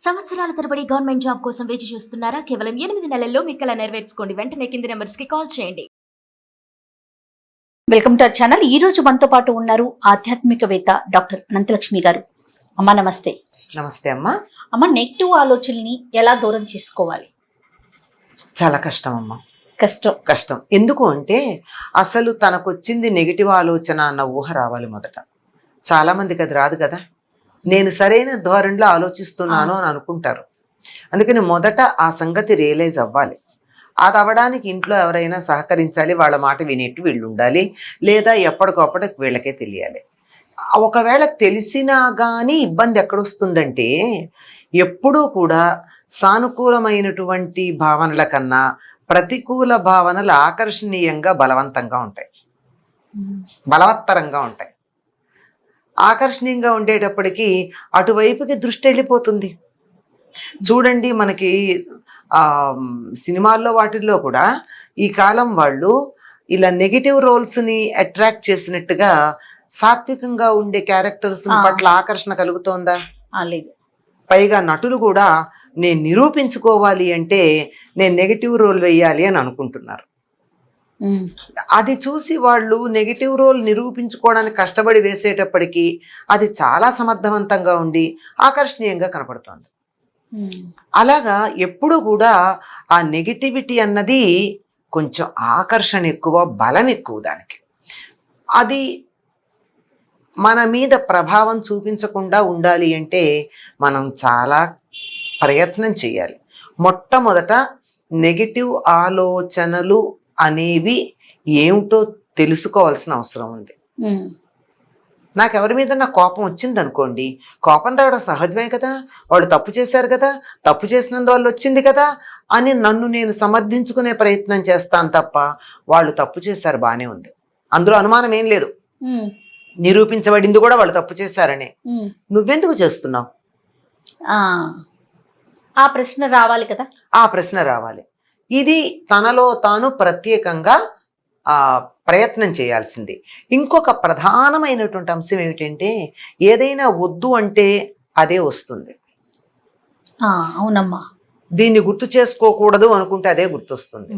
సంవత్సరాల తరబడి government job కోసం వేచి చూస్తున్నారా? కేవలం 8 నెలల్లో మీ కల నెరవేర్చుకోండి. వెంటనే కింది నెంబర్స్ కి కాల్ చేయండి. Welcome to our channel. ఈ రోజు మనతో పాటు ఉన్నారు ఆధ్యాత్మికవేత్త డాక్టర్ అనంతలక్ష్మి గారు. అమ్మ నమస్తే. నమస్తే అమ్మా. అమ్మ, నెగిటివ్ ఆలోచనని ఎలా దూరం చేసుకోవాలి? చాలా కష్టం అమ్మా, కష్టం. ఎందుకు అంటే అసలు తనకొచ్చింది నెగిటివ్ ఆలోచన అన్న ఊహ రావాలి మొదట. చాలా మందికి అది రాదు కదా. నేను సరైన ధోరణిలో ఆలోచిస్తున్నాను అని అనుకుంటారు. అందుకని మొదట ఆ సంగతి రియలైజ్ అవ్వాలి. అది అవ్వడానికి ఇంట్లో ఎవరైనా సహకరించాలి, వాళ్ళ మాట వినేట్టు వీళ్ళు ఉండాలి, లేదా ఎప్పటికప్పటికి వీళ్ళకే తెలియాలి. ఒకవేళ తెలిసినా కానీ ఇబ్బంది ఎక్కడొస్తుందంటే, ఎప్పుడూ కూడా సానుకూలమైనటువంటి భావనల కన్నా ప్రతికూల భావనలు ఆకర్షణీయంగా బలవంతంగా ఉంటాయి, బలవత్తరంగా ఉంటాయి. ఆకర్షణీయంగా ఉండేటప్పటికీ అటువైపుకి దృష్టి వెళ్ళిపోతుంది. చూడండి, మనకి సినిమాల్లో వాటిల్లో కూడా ఈ కాలం వాళ్ళు ఇలా నెగిటివ్ రోల్స్ని అట్రాక్ట్ చేసినట్టుగా సాత్వికంగా ఉండే క్యారెక్టర్స్ పట్ల ఆకర్షణ కలుగుతోందా? లేదు. పైగా నటులు కూడా నేను నిరూపించుకోవాలి అంటే నేను నెగిటివ్ రోల్ వేయాలి అని అనుకుంటున్నారు. అది చూసి వాళ్ళు నెగిటివ్ రోల్ నిరూపించుకోవడానికి కష్టపడి వేసేటప్పటికీ అది చాలా సమర్థవంతంగా ఉండి ఆకర్షణీయంగా కనపడుతోంది. అలాగా ఎప్పుడు కూడా ఆ నెగిటివిటీ అన్నది కొంచెం ఆకర్షణ ఎక్కువ, బలం ఎక్కువ దానికి. అది మన మీద ప్రభావం చూపించకుండా ఉండాలి అంటే మనం చాలా ప్రయత్నం చేయాలి. మొట్టమొదట నెగిటివ్ ఆలోచనలు అనేవి ఏమిటో తెలుసుకోవాల్సిన అవసరం ఉంది. నాకు ఎవరి మీద నా కోపం వచ్చింది అనుకోండి, కోపం రావడం సహజమే కదా, వాళ్ళు తప్పు చేశారు కదా, తప్పు చేసినందువల్ల వచ్చింది కదా అని నన్ను నేను సమర్థించుకునే ప్రయత్నం చేస్తాను తప్ప, వాళ్ళు తప్పు చేశారు బాగానే ఉంది, అందులో అనుమానం ఏం లేదు, నిరూపించబడింది కూడా వాళ్ళు తప్పు చేశారని, నువ్వెందుకు చేస్తున్నావు? ఆ ప్రశ్న రావాలి కదా. ఆ ప్రశ్న రావాలి. ఇది తనలో తాను ప్రత్యేకంగా ప్రయత్నం చేయాల్సింది. ఇంకొక ప్రధానమైనటువంటి అంశం ఏమిటంటే, ఏదైనా వద్దు అంటే అదే వస్తుంది. అవునమ్మా. దీన్ని గుర్తు చేసుకోకూడదు అనుకుంటే అదే గుర్తొస్తుంది.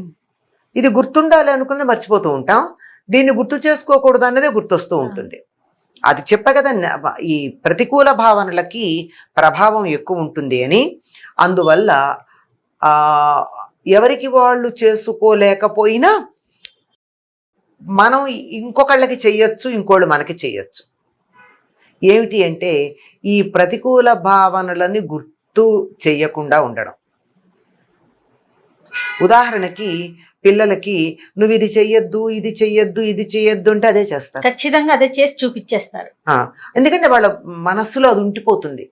ఇది గుర్తుండాలి అనుకున్నది మర్చిపోతూ ఉంటాం, దీన్ని గుర్తు చేసుకోకూడదు అన్నదే గుర్తొస్తూ ఉంటుంది. అది చెప్పా కదా, ఈ ప్రతికూల భావనలకి ప్రభావం ఎక్కువ ఉంటుంది అని. అందువల్ల ఎవరికి వాళ్ళు చేసుకోలేకపోయినా మనం ఇంకొకళ్ళకి చెయ్యొచ్చు, ఇంకోళ్ళు మనకి చెయ్యొచ్చు. ఏమిటి అంటే ఈ ప్రతికూల భావనలని గుర్తు చెయ్యకుండా ఉండడం. ఉదాహరణకి పిల్లలకి నువ్వు ఇది చెయ్యొద్దు, ఇది చెయ్యొద్దు, ఇది చెయ్యొద్దు అంటే అదే చేస్తారు, ఖచ్చితంగా అదే చేసి చూపించేస్తారు. ఎందుకంటే వాళ్ళ మనస్సులో అది ఉండిపోతుంది.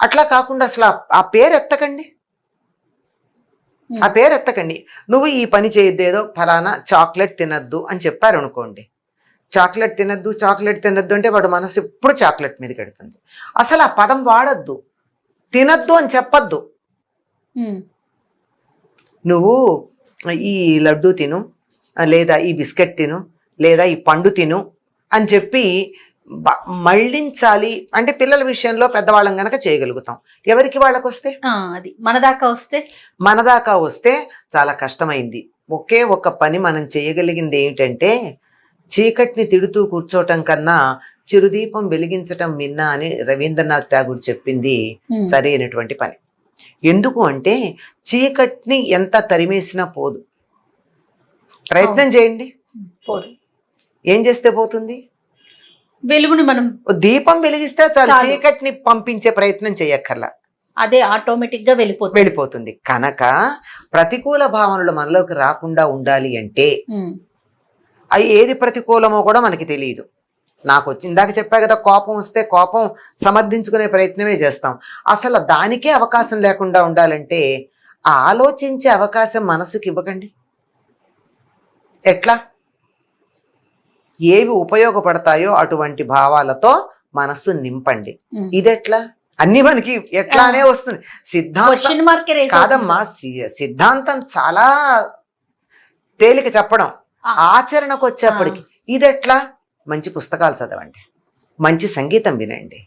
అట్లా కాకుండా అసలు ఆ పేరు ఎత్తకండి, ఆ పేరు ఎత్తకండి. నువ్వు ఈ పని చేయొద్దు, ఏదో ఫలానా చాక్లెట్ తినద్దు అని చెప్పారు అనుకోండి, చాక్లెట్ తినద్దు, చాక్లెట్ తినద్దు అంటే వాడు మనసు ఎప్పుడు చాక్లెట్ మీద కడుతుంది. అసలు ఆ పదం వాడద్దు, తినద్దు అని చెప్పద్దు. నువ్వు ఈ లడ్డు తిను, లేదా ఈ బిస్కెట్ తిను, లేదా ఈ పండు తిను అని చెప్పి మళ్ళించాలి. అంటే పిల్లల విషయంలో పెద్దవాళ్ళం గనక చేయగలుగుతాం. ఎవరికి వాళ్ళకు వస్తే, అది మన దాకా వస్తే చాలా కష్టమైంది. ఒకే ఒక పని మనం చేయగలిగింది ఏమిటంటే, చీకటిని తిడుతూ కూర్చోటం కన్నా చిరుదీపం వెలిగించటం మిన్న అని రవీంద్రనాథ్ ఠాగూర్ చెప్పింది సరైనటువంటి పని. ఎందుకు అంటే చీకటిని ఎంత తరిమేసినా పోదు. ప్రయత్నం చేయండి, పోదు. ఏం చేస్తే పోతుంది? వెలుగుని మనం దీపం వెలిగిస్తే చాలు, చీకటిని పంపించే ప్రయత్నం చేయక్కర్లా, అదే ఆటోమేటిక్ గా వెళ్ళిపోతుంది. కనుక ప్రతికూల భావనలు మనలోకి రాకుండా ఉండాలి అంటే అవి ఏది ప్రతికూలమో కూడా మనకి తెలియదు. నాకు వచ్చి ఇందాక చెప్పా కదా, కోపం వస్తే కోపం సమర్థించుకునే ప్రయత్నమే చేస్తాం. అసలు దానికే అవకాశం లేకుండా ఉండాలంటే ఆలోచించే అవకాశం మనసుకి ఇవ్వకండి. ఎట్లా? ఏవి ఉపయోగపడతాయో అటువంటి భావాలతో మనస్సు నింపండి. ఇదెట్లా? అన్ని మనకి ఎట్లానే వస్తుంది. సిద్ధాంతం కాదమ్మా, సిద్ధాంతం చాలా తేలిక చెప్పడం, ఆచరణకు వచ్చేప్పటికి ఇదెట్లా? మంచి పుస్తకాలు చదవండి, మంచి సంగీతం వినండి,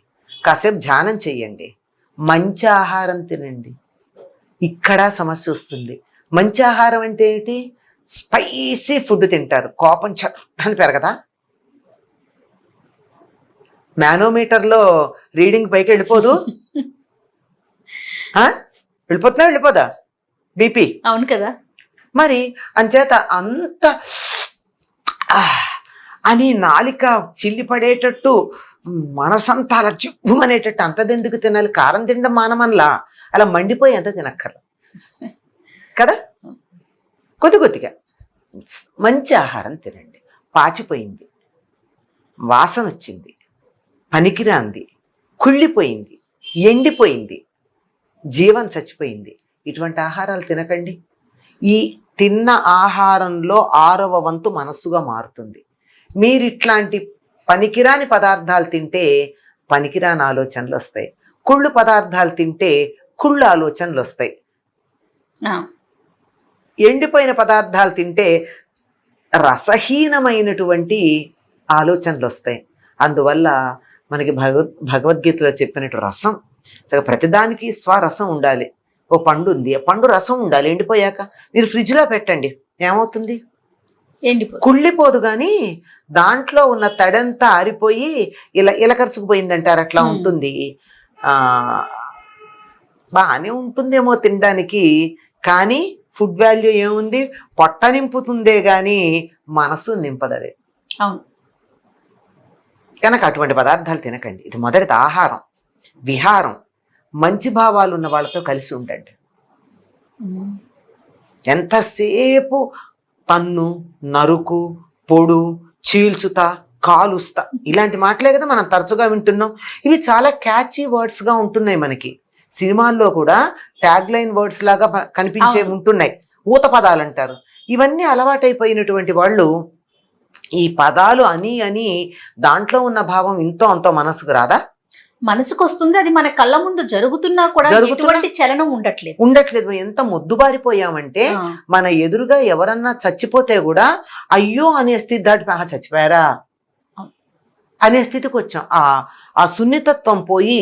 కాసేపు ధ్యానం చెయ్యండి, మంచి ఆహారం తినండి. ఇక్కడ సమస్య వస్తుంది. మంచి ఆహారం అంటే ఏంటి? స్పైసీ ఫుడ్ తింటారు, కోపం చట్టని పెరగదా? మానోమీటర్లో రీడింగ్ పైకి వెళ్ళిపోదు? వెళ్ళిపోతున్నా వెళ్ళిపోదా బీపీ? అవును కదా. మరి అంచేత అంత అని నాలిక చిల్లి పడేటట్టు మనసంతా అలా జివ్వుమనేటట్టు అంతదెందుకు తినాలి? కారం తినడం మానమనలా, అలా మండిపోయి అంత తినక్కర్ల కదా. కొద్దిగా మంచి ఆహారం తినండి. పాచిపోయింది, వాసన వచ్చింది, పనికిరాంది, కుళ్ళిపోయింది, ఎండిపోయింది, జీవం చచ్చిపోయింది, ఇటువంటి ఆహారాలు తినకండి. ఈ తిన్న ఆహారంలో 6వ వంతు మనస్సుగా మారుతుంది. మీరు ఇట్లాంటి పనికిరాని పదార్థాలు తింటే పనికిరాని ఆలోచనలు వస్తాయి. కుళ్ళు పదార్థాలు తింటే కుళ్ళు ఆలోచనలు వస్తాయి. ఎండిపోయిన పదార్థాలు తింటే రసహీనమైనటువంటి ఆలోచనలు వస్తాయి. అందువల్ల మనకి భగవద్గీతలో చెప్పినట్టు రసం, ప్రతిదానికి స్వరసం ఉండాలి. ఓ పండు ఉంది, ఆ పండు రసం ఉండాలి. ఎండిపోయాక మీరు ఫ్రిడ్జ్లో పెట్టండి, ఏమవుతుంది? కుళ్ళిపోదు. కానీ దాంట్లో ఉన్న తడంతా ఆరిపోయి ఇలకరుచుకుపోయిందంటారు, అట్లా ఉంటుంది. బాగానే ఉంటుందేమో తినడానికి, కానీ ఫుడ్ వాల్యూ ఏముంది? పొట్ట నింపుతుందే కానీ మనసు నింపదు అది. కనుక అటువంటి పదార్థాలు తినకండి. ఇది మొదటిది. ఆహారం, విహారం, మంచి భావాలు ఉన్న వాళ్ళతో కలిసి ఉండండి. ఎంతసేపు తన్ను, నరుకు, పొడు, చీల్చుతా, కాలుస్తా, ఇలాంటి మాటలే కదా మనం తరచుగా వింటున్నాం. ఇవి చాలా క్యాచీ వర్డ్స్గా ఉంటున్నాయి. మనకి సినిమాల్లో కూడా ట్యాగ్ లైన్ వర్డ్స్ లాగా కనిపించే ఉంటున్నాయి. ఊత పదాలు అంటారు. ఇవన్నీ అలవాటైపోయినటువంటి వాళ్ళు ఈ పదాలు అని అని దాంట్లో ఉన్న భావం ఇంతో అంతో మనసుకు రాదా? మనసుకు వస్తుంది. అది మన కళ్ళ ముందు జరుగుతున్నా కూడా ఎటువంటి చలనం ఉండట్లేదు. ఎంత మొద్దుబారిపోయామంటే మన ఎదురుగా ఎవరన్నా చచ్చిపోతే కూడా అయ్యో అనే స్థితి దాటి చచ్చిపోయారా అనే స్థితికి వచ్చాం. ఆ సున్నితత్వం పోయి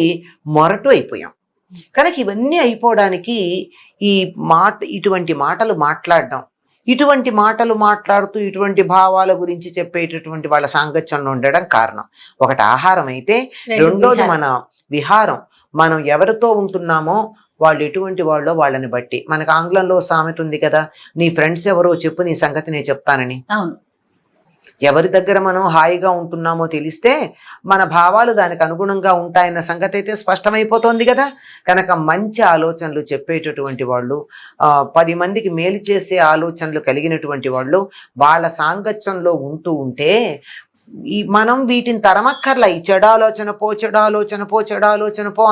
మొరటు అయిపోయాం. కనుక ఇవన్నీ అయిపోవడానికి ఇటువంటి మాటలు మాట్లాడడం, ఇటువంటి మాటలు మాట్లాడుతూ ఇటువంటి భావాల గురించి చెప్పేటటువంటి వాళ్ళ సాంగత్యంలో ఉండడం కారణం. ఒకటి ఆహారం అయితే, రెండోది మన విహారం. మనం ఎవరితో ఉంటున్నామో వాళ్ళు ఎటువంటి వాళ్ళో వాళ్ళని బట్టి. మనకు ఆంగ్లంలో సామెత ఉంది కదా, నీ ఫ్రెండ్స్ ఎవరో చెప్పు, నీ సంగతి నేను చెప్తానని. ఎవరి దగ్గర మనం హాయిగా ఉంటున్నామో తెలిస్తే మన భావాలు దానికి అనుగుణంగా ఉంటాయన్న సంగతి అయితే స్పష్టమైపోతుంది కదా. కనుక మంచి ఆలోచనలు చెప్పేటటువంటి వాళ్ళు, 10 మందికి మేలు చేసే ఆలోచనలు కలిగినటువంటి వాళ్ళు వాళ్ళ సాంగత్యంలో ఉంటే మనం వీటిని తరమక్కర్లా. ఈ చెడు ఆలోచన పో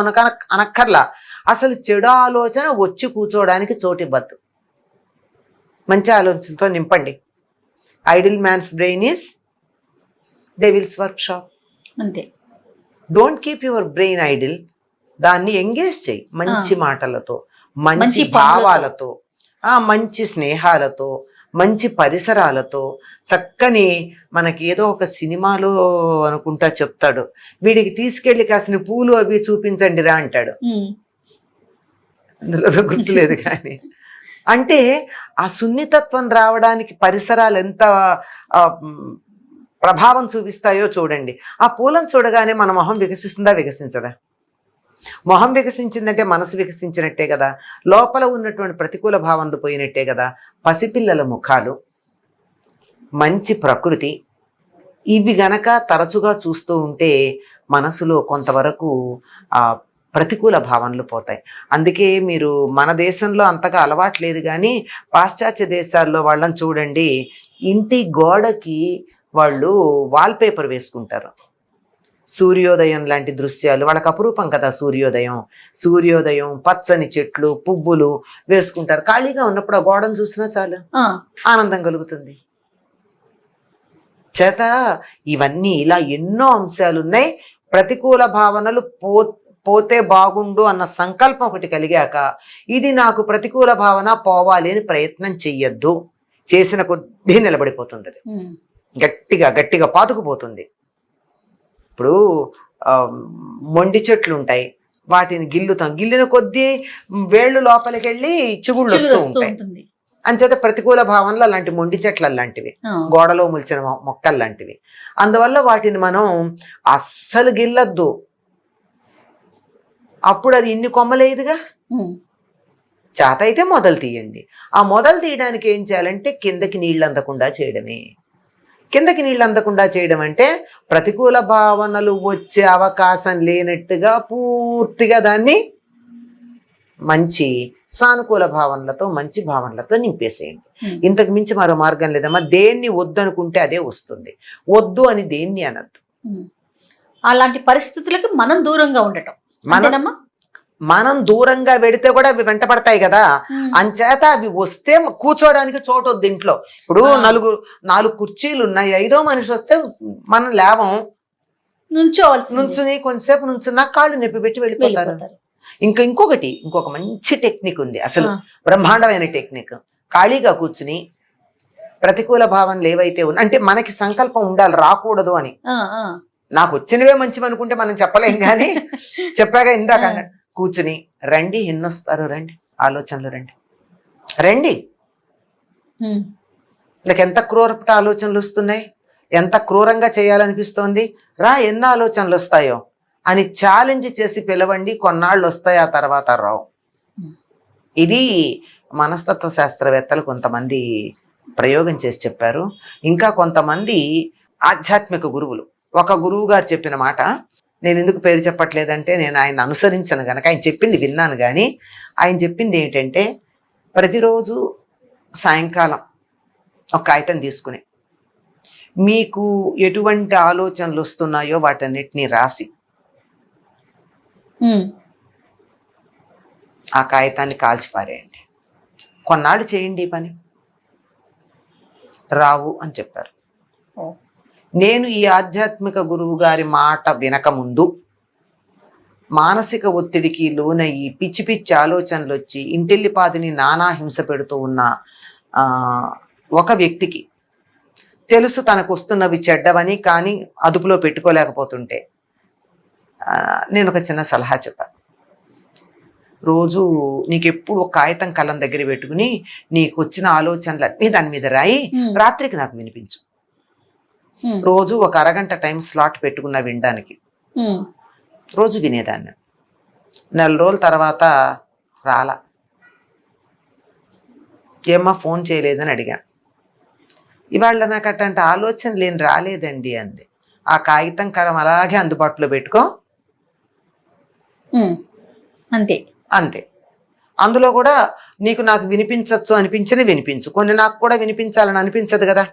అనక్కర్లా. అసలు చెడు ఆలోచన వచ్చి కూర్చోవడానికి చోటివ్వద్దు. మంచి ఆలోచనలతో నింపండి. Idle man's brain is devil's workshop. అంతే. Don't keep your brain idle. దాన్ని ఎంగేజ్ చేయి మంచి మాటలతో, మంచి భావాలతో, మంచి స్నేహాలతో, మంచి పరిసరాలతో. చక్కని మనకి ఏదో ఒక సినిమాలో అనుకుంటా చెప్తాడు, వీడికి తీసుకెళ్లి కాసిన పూలు అవి చూపించండి రా అంటాడు. అందులో గుర్తులేదు కానీ. అంటే ఆ సున్నితత్వం రావడానికి పరిసరాలు ఎంత ప్రభావం చూపిస్తాయో చూడండి. ఆ పూలను చూడగానే మన మొహం వికసిస్తుందా, వికసించదా? మొహం వికసించిందంటే మనసు వికసించినట్టే కదా. లోపల ఉన్నటువంటి ప్రతికూల భావనలు పోయినట్టే కదా. పసిపిల్లల ముఖాలు, మంచి ప్రకృతి, ఇవి గనక తరచుగా చూస్తూ ఉంటే మనసులో కొంతవరకు ప్రతికూల భావనలు పోతాయి. అందుకే మీరు మన దేశంలో అంతగా అలవాట్లేదు కానీ పాశ్చాత్య దేశాల్లో వాళ్ళని చూడండి, ఇంటి గోడకి వాళ్ళు వాల్పేపర్ వేసుకుంటారు. సూర్యోదయం లాంటి దృశ్యాలు వాళ్ళకి అపురూపం కదా. సూర్యోదయం, పచ్చని చెట్లు, పువ్వులు వేసుకుంటారు. ఖాళీగా ఉన్నప్పుడు ఆ గోడను చూసినా చాలు ఆనందం కలుగుతుంది. చేత ఇవన్నీ ఇలా ఎన్నో అంశాలు ఉన్నాయి. ప్రతికూల భావనలు పోతే బాగుండు అన్న సంకల్పం ఒకటి కలిగాక, ఇది నాకు ప్రతికూల భావన పోవాలి అని ప్రయత్నం చెయ్యొద్దు. చేసిన కొద్దీ నిలబడిపోతుంది, అది గట్టిగా పాతుకుపోతుంది. ఇప్పుడు మొండి చెట్లు ఉంటాయి, వాటిని గిల్లుతాం. గిల్లిన కొద్దీ వేళ్ళు లోపలికి వెళ్ళి చిగుళ్ళు వస్తూ ఉంటాయి. ఉంటుంది. అంచేత ప్రతికూల భావనలు అలాంటి మొండి చెట్లు లాంటివి, గోడలో ముల్చిన మొక్కలు లాంటివి. అందువల్ల వాటిని మనం అస్సలు గిల్లద్దు. అప్పుడు అది ఇన్ని కొమ్మలేదుగా. చేత అయితే మొదలు తీయండి. ఆ మొదలు తీయడానికి ఏం చేయాలంటే కిందకి నీళ్ళు అందకుండా చేయడమే. కిందకి నీళ్ళు అందకుండా చేయడం అంటే ప్రతికూల భావనలు వచ్చే అవకాశం లేనట్టుగా పూర్తిగా దాన్ని మంచి సానుకూల భావనలతో, మంచి భావనలతో నింపేసేయండి. ఇంతకు మించి మరో మార్గం లేదమ్మా. దేన్ని వద్దు అనుకుంటే అదే వస్తుంది. వద్దు అని దేన్ని అనద్దు. అలాంటి పరిస్థితులకి మనం దూరంగా ఉండటం. మనం దూరంగా వెడితే కూడా అవి వెంట పడతాయి కదా. అంచేత అవి వస్తే కూర్చోడానికి చోటు వద్దు ఇంట్లో. ఇప్పుడు 4 కుర్చీలు ఉన్నాయి, 5వ మనిషి వస్తే మనం లేవం, నుంచుని కొంచెంసేపు నుంచున్నా కాళ్ళు నొప్పి పెట్టి వెళ్ళిపోతారు. ఇంకొక మంచి టెక్నిక్ ఉంది, అసలు బ్రహ్మాండమైన టెక్నిక్. ఖాళీగా కూర్చుని ప్రతికూల భావనలు ఏవైతే ఉన్నా, అంటే మనకి సంకల్పం ఉండాలి రాకూడదు అని. నాకు వచ్చినవే మంచివి అనుకుంటే మనం చెప్పలేం, కానీ చెప్పాగా ఇందాక అన్నట్టు కూర్చుని రండి, ఎన్నొస్తారు రండి, ఆలోచనలు రండి. నాకు ఎంత క్రూరపట ఆలోచనలు వస్తున్నాయి, ఎంత క్రూరంగా చేయాలనిపిస్తోంది, రా ఎన్ని ఆలోచనలు వస్తాయో అని ఛాలెంజ్ చేసి పిలవండి. కొన్నాళ్ళు వస్తాయి, ఆ తర్వాత రావు. ఇది మనస్తత్వ శాస్త్రవేత్తలు కొంతమంది ప్రయోగం చేసి చెప్పారు. ఇంకా కొంతమంది ఆధ్యాత్మిక గురువులు. ఒక గురువు గారు చెప్పిన మాట, నేను ఎందుకు పేరు చెప్పట్లేదంటే నేను ఆయన అనుసరించను గనక, ఆయన చెప్పింది విన్నాను. కానీ ఆయన చెప్పింది ఏంటంటే, ప్రతిరోజు సాయంకాలం ఒక కాగితం తీసుకుని మీకు ఎటువంటి ఆలోచనలు వస్తున్నాయో వాటన్నిటినీ రాసి ఆ కాగితాన్ని కాల్చిపారేయండి. కొన్నాళ్ళు చేయండి ఈ పని, రావు అని చెప్పారు. నేను ఈ ఆధ్యాత్మిక గురువు గారి మాట వినకముందు మానసిక ఒత్తిడికి లోనయ్యి పిచ్చి పిచ్చి ఆలోచనలు వచ్చి ఇంటిల్లిపాదిని నానా హింస పెడుతూ ఉన్న ఒక వ్యక్తికి తెలుసు తనకు వస్తున్నవి చెడ్డవని, కానీ అదుపులో పెట్టుకోలేకపోతుంటే నేను ఒక చిన్న సలహా చెప్పాను. రోజు నీకెప్పుడు ఒక కాగితం కలం దగ్గర పెట్టుకుని నీకు వచ్చిన ఆలోచనలన్నీ దాని మీద రాయి, రాత్రికి నాకు వినిపించు. రోజు ఒక అరగంట టైం స్లాట్ పెట్టుకున్నా వినడానికి. రోజు వినేదాన్ని. 4 రోజుల తర్వాత రాలా. ఏమ్మా ఫోన్ చేయలేదని అడిగా. ఇవాళ నాకు అట్లాంటి ఆలోచనలు ఏం రాలేదండి అంది. ఆ కాగితం కలం అలాగే అందుబాటులో పెట్టుకో, అంతే. అందులో కూడా నీకు నాకు వినిపించచ్చు అనిపించని వినిపించు, కొన్ని నాకు కూడా వినిపించాలని అనిపించదు కదా,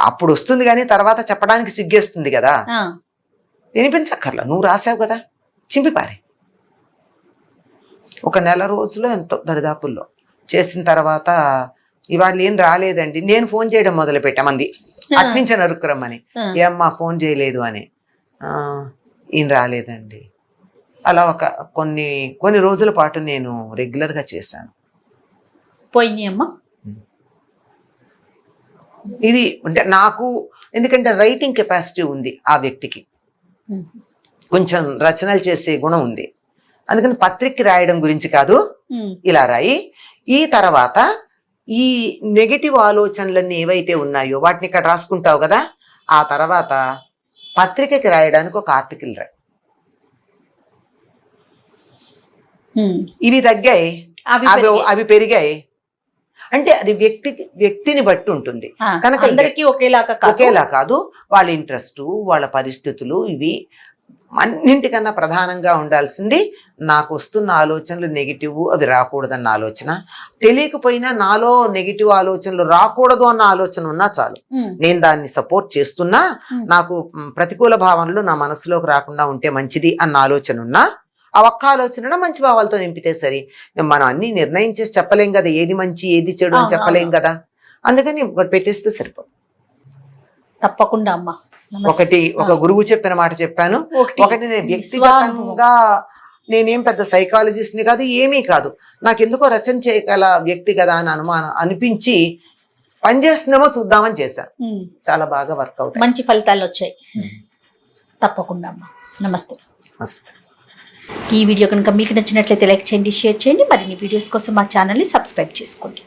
అప్పుడు వస్తుంది. కానీ తర్వాత చెప్పడానికి సిగ్గేస్తుంది కదా, వినిపించక్కర్లా, నువ్వు రాసావు కదా, చింపిపారి. ఒక నెల రోజులు ఎంతో దరిదాపుల్లో చేసిన తర్వాత ఇవాళ ఏం రాలేదండి, నేను ఫోన్ చేయడం మొదలు పెట్టామంది. అట్నుంచి నరుక్కురమ్మని. ఏమ్మా ఫోన్ చేయలేదు అని. ఈయన రాలేదండి. అలా ఒక కొన్ని రోజుల పాటు నేను రెగ్యులర్గా చేశాను. పోయినాయమ్మా. ఇది అంటే నాకు, ఎందుకంటే రైటింగ్ కెపాసిటీ ఉంది ఆ వ్యక్తికి, కొంచెం రచనలు చేసే గుణం ఉంది. అందుకని పత్రిక రాయడం గురించి కాదు, ఇలా రాయి. ఈ తర్వాత ఈ నెగటివ్ ఆలోచనలన్నీ ఏవైతే ఉన్నాయో వాటిని ఇక్కడ రాసుకుంటావు కదా, ఆ తర్వాత పత్రికకి రాయడానికి ఒక ఆర్టికల్ రాయి. ఇవి తగ్గాయి, అవి పెరిగాయి అంటే అది వ్యక్తిని బట్టి ఉంటుంది కనుక ఒకేలా కాదు. వాళ్ళ ఇంట్రెస్ట్, వాళ్ళ పరిస్థితులు, ఇవి అన్నింటికన్నా ప్రధానంగా ఉండాల్సింది నాకు వస్తున్న ఆలోచనలు నెగిటివ్, అవి రాకూడదన్న ఆలోచన. తెలియకపోయినా నాలో నెగిటివ్ ఆలోచనలు రాకూడదు అన్న ఆలోచన ఉన్నా చాలు, నేను దాన్ని సపోర్ట్ చేస్తున్నా. నాకు ప్రతికూల భావనలు నా మనసులోకి రాకుండా ఉంటే మంచిది అన్న ఆలోచన ఉన్నా, ఆ ఒక్క ఆలోచన మంచి భావాలతో నింపితే సరి. మనం అన్ని నిర్ణయం చేసి చెప్పలేం కదా, ఏది మంచి ఏది చెడు అని చెప్పలేం కదా. అందుకని ఒకటి పెట్టేస్తూ సరిపో. తప్పకుండా అమ్మా. ఒక గురువు చెప్పిన మాట చెప్పాను. ఒకటి నేను వ్యక్తిగతంగా, నేనేం పెద్ద సైకాలజిస్ట్ని కాదు, ఏమీ కాదు, నాకెందుకో రచన చేయగల వ్యక్తి కదా అని అనిపించి పనిచేస్తుందేమో చూద్దామని చేశాను. చాలా బాగా వర్కౌట్, మంచి ఫలితాలు వచ్చాయి. తప్పకుండా అమ్మా. నమస్తే. మస్తు. ఈ వీడియో కనుక మీకు నచ్చినట్లయితే లైక్ చేయండి, షేర్ చేయండి. మరిన్ని వీడియోస్ కోసం మా ఛానల్ని సబ్స్క్రైబ్ చేసుకోండి.